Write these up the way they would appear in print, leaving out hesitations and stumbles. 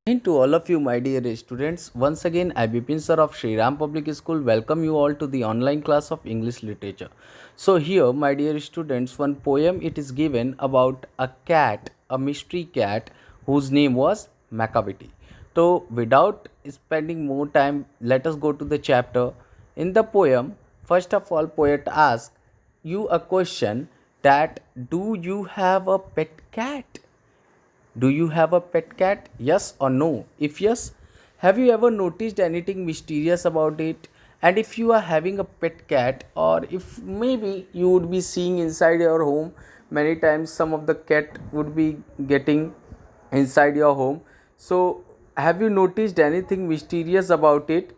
And to all of you, my dear students, once again, I, Bipin sir of Shri Ram Public School, welcome you all to the online class of English literature. So here, my dear students, one poem it is given about a cat, a mystery cat, whose name was Macavity. So without spending more time, let us go to the chapter. In the poem, first of all, poet asks you a question that do you have a pet cat? Do you have a pet cat? Yes or no? If yes, have you ever noticed anything mysterious about it? And if you are having a pet cat, or if maybe you would be seeing inside your home, many times some of the cat would be getting inside your home. So, have you noticed anything mysterious about it?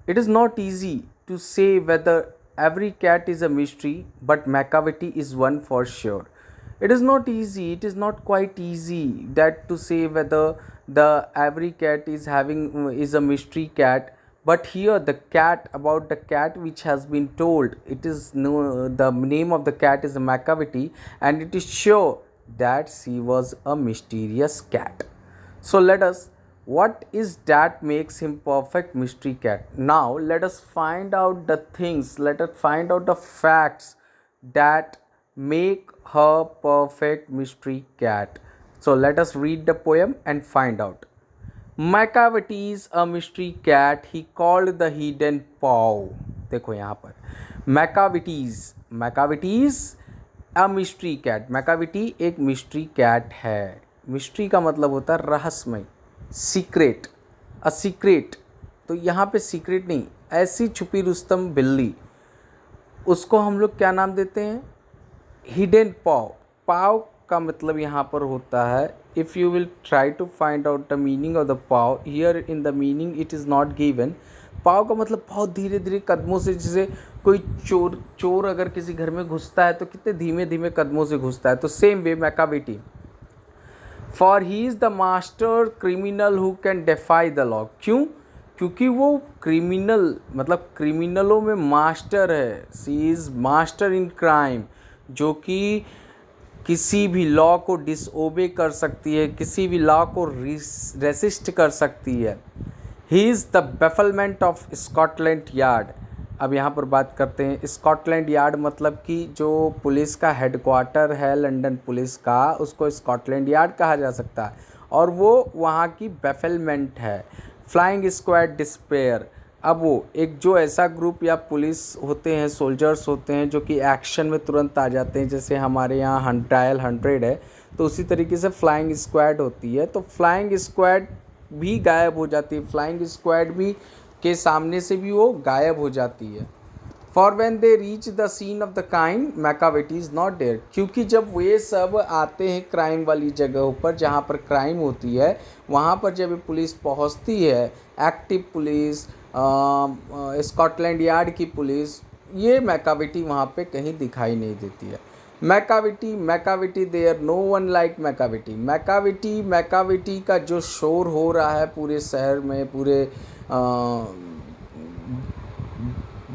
It is not easy to say whether every cat is a mystery, but Macavity is one for sure. It is not easy, it is not quite easy that to say whether the every cat is having is a mystery cat, but here the cat about the cat which has been told, it is no, the name of the cat is Macavity, and it is sure that she was a mysterious cat. So let us, what is that makes him perfect mystery cat? Now let us find out the things, let us find out the facts that make her perfect mystery cat. So let us read the poem and find out. Macavity is a mystery cat he called the hidden paw. देखो यहाँ पर मैकाविटीज a mystery cat, Macavity एक mystery cat है। Mystery का मतलब होता है रहस्यमय, सीक्रेट, अ सीक्रेट। तो यहाँ पे सीक्रेट नहीं, ऐसी छुपी रुस्तम बिल्ली, उसको हम लोग क्या नाम देते हैं? हिडन पाव। पाव का मतलब यहाँ पर होता है, if you will try to find out the meaning of the paw, here in the meaning it is not given. Paw का मतलब बहुत धीरे धीरे कदमों से, जैसे कोई चोर अगर किसी घर में घुसता है तो कितने धीमे धीमे कदमों से घुसता है, तो same way Macavity, for he is the master criminal who can defy the law. क्यों? क्योंकि वो क्रिमिनल, मतलब क्रिमिनलों में मास्टर है। She is master in crime, जो कि किसी भी लॉ को डिसओबे कर सकती है, किसी भी लॉ को रेसिस्ट कर सकती है। He is the bafflement of Scotland yard. अब यहाँ पर बात करते हैं स्कॉटलैंड यार्ड, मतलब कि जो पुलिस का हेडक्वार्टर है लंदन पुलिस का, उसको स्कॉटलैंड यार्ड कहा जा सकता है, और वो वहाँ की बेफलमेंट है। फ्लाइंग स्क्वाड डिस्पेयर, अब वो एक जो ऐसा ग्रुप या पुलिस होते हैं, सोल्जर्स होते हैं जो कि एक्शन में तुरंत आ जाते हैं, जैसे हमारे यहाँ ट्रायल 100 है, तो उसी तरीके से फ्लाइंग स्क्वाड होती है। तो फ्लाइंग स्क्वाड भी गायब हो जाती है, फ्लाइंग स्क्वाड भी के सामने से भी वो गायब हो जाती है। For when they reach the scene of the crime Macavity is not there, क्योंकि जब वे सब आते हैं क्राइम वाली जगहों पर जहाँ पर क्राइम होती है, वहाँ पर जब पुलिस पहुँचती है, एक्टिव पुलिस, स्कॉटलैंड यार्ड की पुलिस, ये मैकाविटी वहाँ पे कहीं दिखाई नहीं देती है। Macavity there no one like Macavity का जो शोर हो रहा है पूरे शहर में, पूरे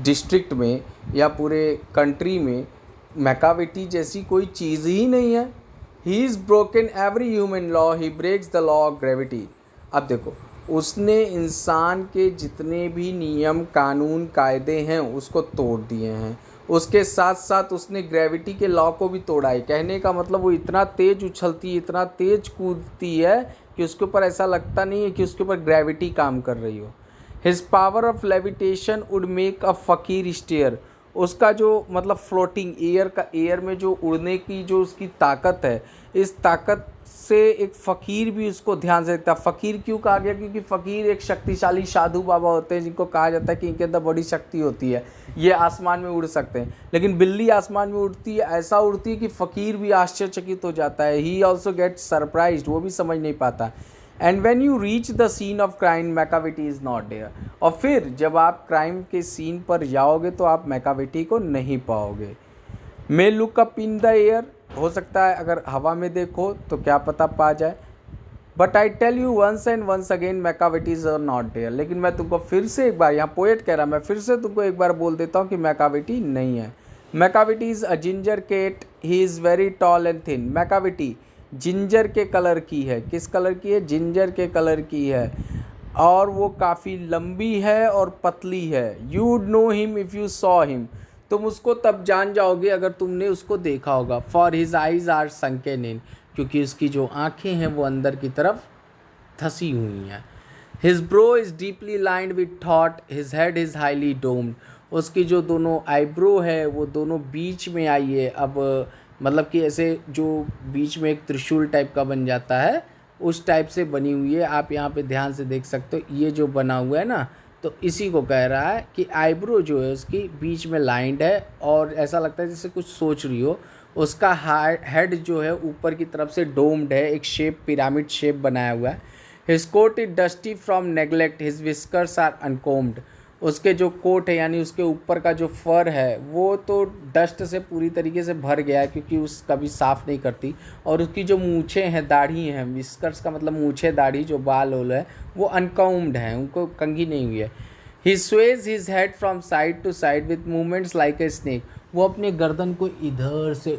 डिस्ट्रिक्ट में या पूरे कंट्री में, मैकाविटी जैसी कोई चीज़ ही नहीं है। He is broken every human law, he breaks the law of gravity. अब देखो, उसने इंसान के जितने भी नियम कानून कायदे हैं उसको तोड़ दिए हैं, उसके साथ साथ उसने ग्रेविटी के लॉ को भी तोड़ा है। कहने का मतलब वो इतना तेज़ उछलती है, इतना तेज़ कूदती है कि उसके ऊपर ऐसा लगता नहीं है कि उसके ऊपर ग्रेविटी काम कर रही हो। His power of levitation would make a फ़कीर स्टेयर, उसका जो मतलब फ्लोटिंग एयर में जो उड़ने की जो उसकी ताकत है, इस ताकत से एक फ़कीर भी उसको ध्यान से देखता। फ़कीर क्यों कहा गया? क्योंकि फ़कीर एक शक्तिशाली साधु बाबा होते हैं जिनको कहा जाता है कि इनके अंदर बड़ी शक्ति होती है, ये आसमान में उड़ सकते हैं। लेकिन बिल्ली आसमान में उड़ती है, ऐसा उड़ती है कि फ़कीर भी आश्चर्यचकित हो जाता है। ही ऑल्सो गेट्स सरप्राइज्ड, वो भी समझ नहीं पाता। And when you reach the scene of crime Macavity is not there, और फिर जब आप क्राइम के सीन पर जाओगे तो आप मैकाविटी को नहीं पाओगे। May look up in the air, हो सकता है अगर हवा में देखो तो क्या पता पा जाए। But I tell you once and once again Macavity's are not there, लेकिन मैं तुमको फिर से एक बार, यहाँ पोएट कह रहा, मैं फिर से तुमको एक बार बोल देता हूँ कि मैकाविटी नहीं है। Macavity is a ginger cat, he is very tall and thin. Macavity ginger के कलर की है। किस कलर की है? जिंजर के कलर की है। और वो काफ़ी लंबी है और पतली है। You would know him if you saw him. तुम उसको तब जान जाओगे अगर तुमने उसको देखा होगा। For his eyes are sunken in, क्योंकि उसकी जो आँखें हैं वो अंदर की तरफ धसी हुई हैं। His bro is deeply lined with thought, his head is highly doomed. उसकी जो दोनों आईब्रो है वो दोनों बीच में आई है। अब मतलब कि ऐसे जो बीच में एक त्रिशूल टाइप का बन जाता है, उस टाइप से बनी हुई है। आप यहाँ पे ध्यान से देख सकते हो, ये जो बना हुआ है ना, तो इसी को कह रहा है कि आईब्रो जो है उसकी बीच में लाइंड है और ऐसा लगता है जैसे कुछ सोच रही हो। उसका हेड जो है ऊपर की तरफ से डोम्ड है, एक शेप, पिरामिड शेप बनाया हुआ है। His coat is dusty from neglect, his whiskers are uncombed. उसके जो कोट है यानी उसके ऊपर का जो फर है वो तो डस्ट से पूरी तरीके से भर गया है, क्योंकि उस कभी साफ़ नहीं करती। और उसकी जो मूछें हैं, दाढ़ी हैं, विस्कर्स का मतलब मूछें, दाढ़ी, जो बाल होल है वो अनकाउम्ड हैं, उनको कंघी नहीं हुई है। He sways his head from side to side with movements like a snake. वो अपने गर्दन को इधर से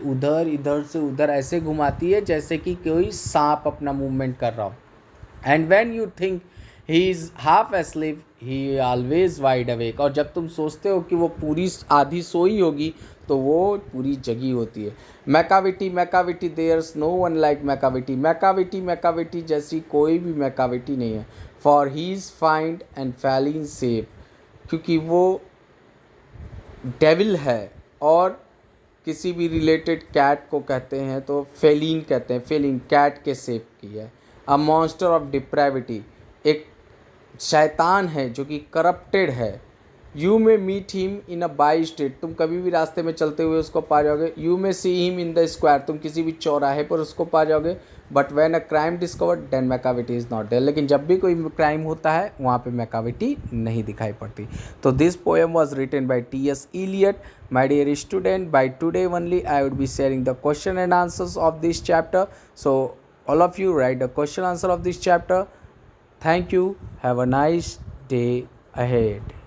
उधर ऐसे घुमाती है जैसे कि कोई सांप अपना मूवमेंट कर रहा हो। And when you think he is half asleep he always wide awake. और जब तुम सोचते हो कि वो पूरी आधी सोई होगी तो वो पूरी जगी होती है। Macavity Macavity there's no one like Macavity. Macavity Macavity जैसी कोई भी मैकाविटी नहीं है। For he is fiend and feline shape, क्योंकि वो डेविल है। और किसी भी रिलेटेड कैट को कहते हैं तो फेलिन कहते हैं। फेलिन कैट के शेप की है। अ मॉन्स्टर ऑफ डिप्रेविटी, एक शैतान है जो कि करप्टेड है। You may meet him in a by street, तुम कभी भी रास्ते में चलते हुए उसको पा जाओगे। You may see him in the square, तुम किसी भी चौराहे पर उसको पा जाओगे। But when a crime discovered then Macavity is not there, लेकिन जब भी कोई क्राइम होता है वहाँ पे मैकाविटी नहीं दिखाई पड़ती। तो this poem was written by T.S. Eliot. My dear student, by today only I would be sharing the question and answers of this chapter. So all of you write the question answer of this chapter. Thank you. Have a nice day ahead.